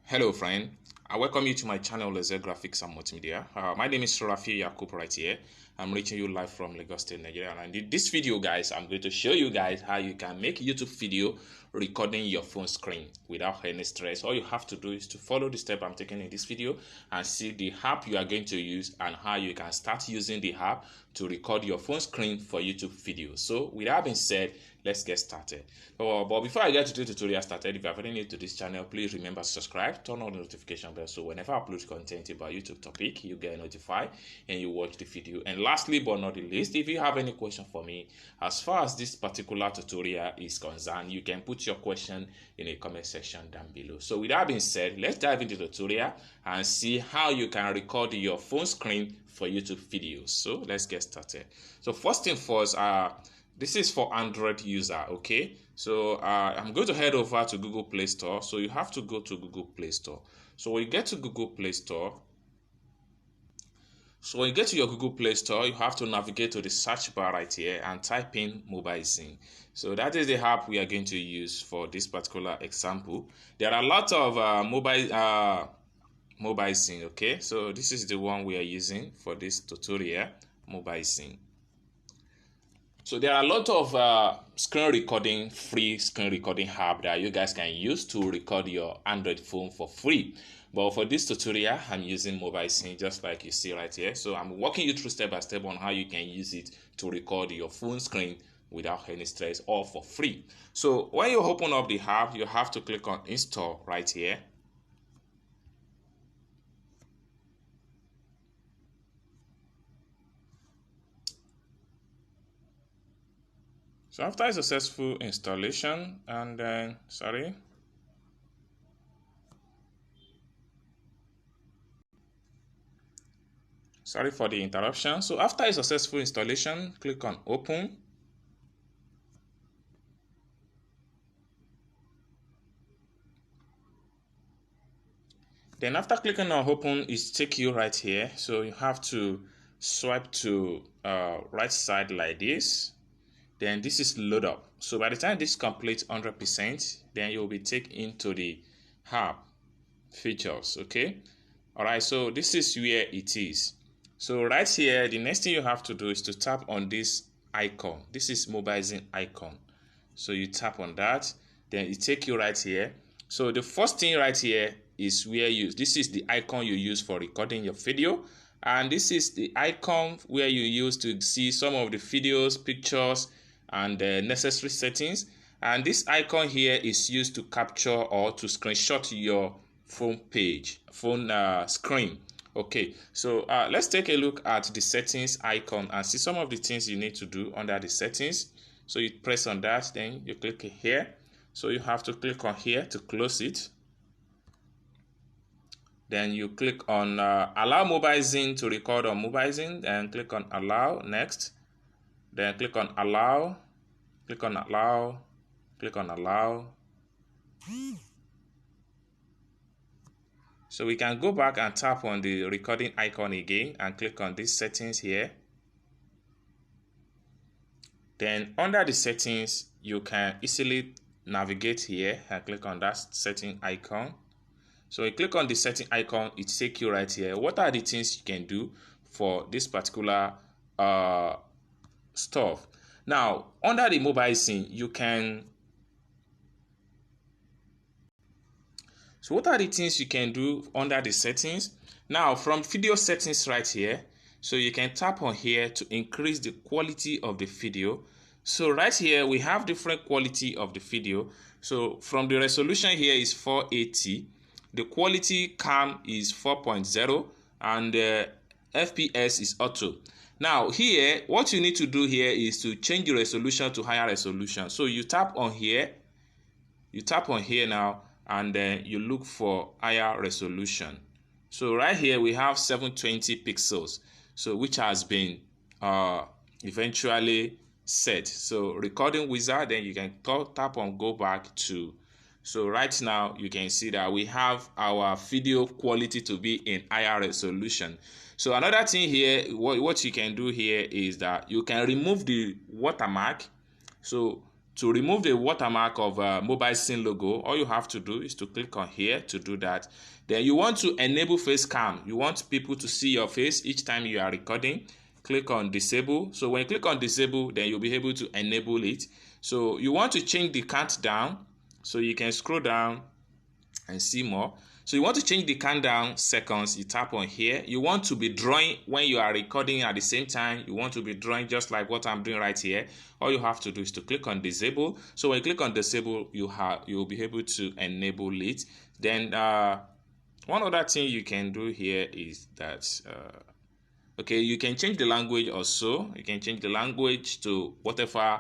Hello friend, I welcome you to my channel Laser Graphics and Multimedia. My name is Rafi Yakub right here. I'm reaching you live from Lagos State, Nigeria. And in this video guys, I'm going to show you guys how you can make YouTube video recording your phone screen without any stress. All you have to do is to follow the step I'm taking in this video and see the app you are going to use and how you can start using the app to record your phone screen for YouTube videos. So with that being said, let's get started. But before I get to the tutorial started, if you are very new to this channel, please remember to subscribe, turn on the notification bell so whenever I upload content about YouTube topic, you get notified and you watch the video. And lastly but not the least, if you have any question for me as far as this particular tutorial is concerned, you can put your question in the comment section down below. So with that being said, let's dive into the tutorial and see how you can record your phone screen for YouTube videos. So let's get started. So first thing first, this is for Android user, okay? So I'm going to head over to Google Play Store. So you have to go to Google Play Store. So when you get to Google Play Store, your Google Play Store, you have to navigate to the search bar right here and type in MobileZine. So that is the app we are going to use for this particular example. There are a lot of MobileZine, okay? So this is the one we are using for this tutorial, MobileZine. So there are a lot of free screen recording app that you guys can use to record your Android phone for free. But for this tutorial, I'm using MobileZine just like you see right here. So I'm walking you through step by step on how you can use it to record your phone screen without any stress or for free. So when you open up the app, you have to click on install right here. So after a successful installation, and then, sorry for the interruption. So after a successful installation, click on open. Then after clicking on open, it takes you right here. So you have to swipe to right side like this. Then this is load up. So by the time this completes 100%, then you'll be taken into the app features, okay? All right, so this is where it is. So right here, the next thing you have to do is to tap on this icon. This is MobileZine icon. So you tap on that, then it takes you right here. So the first thing right here is where this is the icon you use for recording your video. And this is the icon where you use to see some of the videos, pictures, and necessary settings. And this icon here is used to capture or to screenshot your phone screen. Okay, so let's take a look at the settings icon and see some of the things you need to do under the settings. So you press on that, then you click here. So you have to click on here to close it. Then you click on allow MobileZine to record on MobileZine, and click on allow. Next, then click on allow, click on allow, click on allow. So we can go back and tap on the recording icon again and click on these settings here. Then under the settings, you can easily navigate here and click on that setting icon. So you click on the setting icon, it takes you right here. What are the things you can do for this particular stuff? Now, under the MobileZine, you can. So what are the things you can do under the settings? Now, from video settings right here, so you can tap on here to increase the quality of the video. So right here, we have different quality of the video. So from the resolution here is 480. The quality cam is 4.0 and FPS is auto. Now here, what you need to do here is to change the resolution to higher resolution. So you tap on here, now, and then you look for higher resolution. So right here we have 720 pixels, so which has been eventually set. So recording wizard, then you can tap on go back to. So right now you can see that we have our video quality to be in higher resolution. So another thing here, what you can do here is that you can remove the watermark. So To remove the watermark of mobile scene logo, all you have to do is to click on here to do that. Then you want to enable face cam. You want people to see your face each time you are recording. Click on disable. So when you click on disable, then you'll be able to enable it. So you want to change the countdown. So you can scroll down and see more. So you want to change the countdown seconds. You tap on here. You want to be drawing when you are recording at the same time. You want to be drawing just like what I'm doing right here. All you have to do is to click on disable. So when you click on disable, you'll be able to enable it. Then one other thing you can do here is that okay, you can change the language also. You can change the language to whatever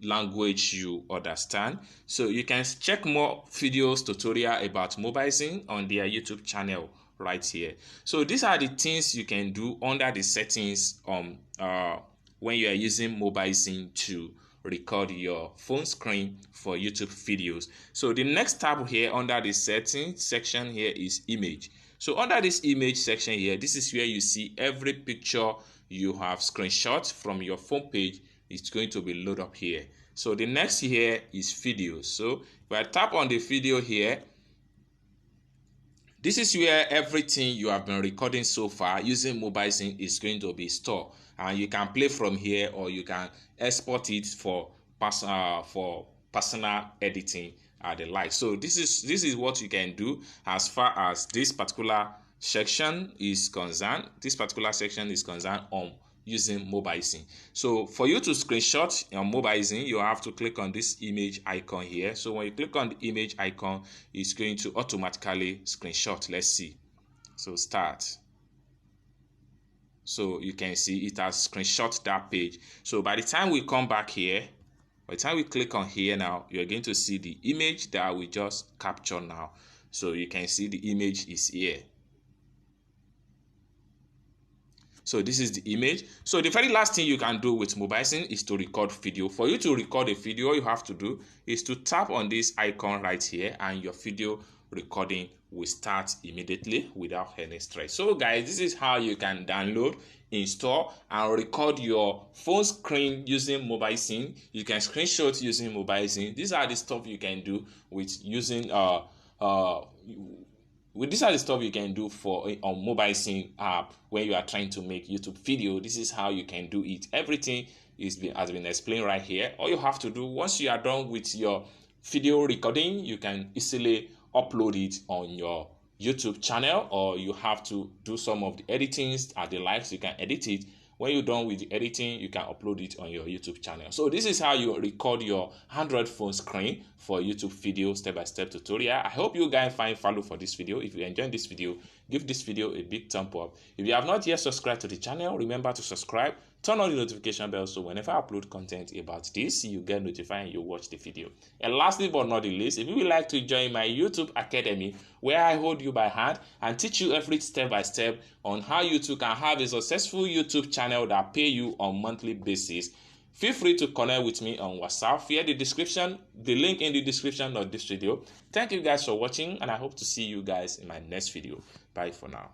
language you understand. So you can check more videos tutorial about mobile scene on their YouTube channel right here. So these are the things you can do under the settings when you are using mobile scene to record your phone screen for YouTube videos. So the next tab here under the settings section here is image. So under this image section here, this is where you see every picture you have screenshot from your phone page. It's going to be loaded up here. So the next here is video. So if I tap on the video here, this is where everything you have been recording so far using mobile scene is going to be stored, and you can play from here or you can export it for personal editing and the like. So this is what you can do as far as this particular section is concerned. This particular section is concerned on using mobile scene. So for you to screenshot your mobile scene, you have to click on this image icon here. So when you click on the image icon, it's going to automatically screenshot. Let's see. So start. So you can see it has screenshot that page. So by the time we come back here, by the time we click on here now, you're going to see the image that we just captured now. So you can see the image is here. So this is the image. So the very last thing you can do with mobile scene is to record video. For you to record a video, all you have to do is to tap on this icon right here, and your video recording will start immediately without any stress. So guys, this is how you can download, install, and record your phone screen using mobile scene. You can screenshot using mobile scene. These are the stuff you can do with using these are the stuff you can do for on mobile scene app when you are trying to make YouTube video. This is how you can do it. Everything has been explained right here. All you have to do, once you are done with your video recording, you can easily upload it on your YouTube channel, or you have to do some of the editings at the likes. You can edit it. When you're done with the editing, you can upload it on your YouTube channel. So this is how you record your Android phone screen for YouTube video step-by-step tutorial. I hope you guys find value for this video. If you enjoyed this video, give this video a big thumb up. If you have not yet subscribed to the channel, remember to subscribe. Turn on the notification bell so whenever I upload content about this, you get notified and you watch the video. And lastly but not the least, if you would like to join my YouTube Academy, where I hold you by hand and teach you every step-by-step on how you too can have a successful YouTube channel that pay you on monthly basis, feel free to connect with me on WhatsApp via the link in the description of this video. Thank you guys for watching, and I hope to see you guys in my next video. Bye for now.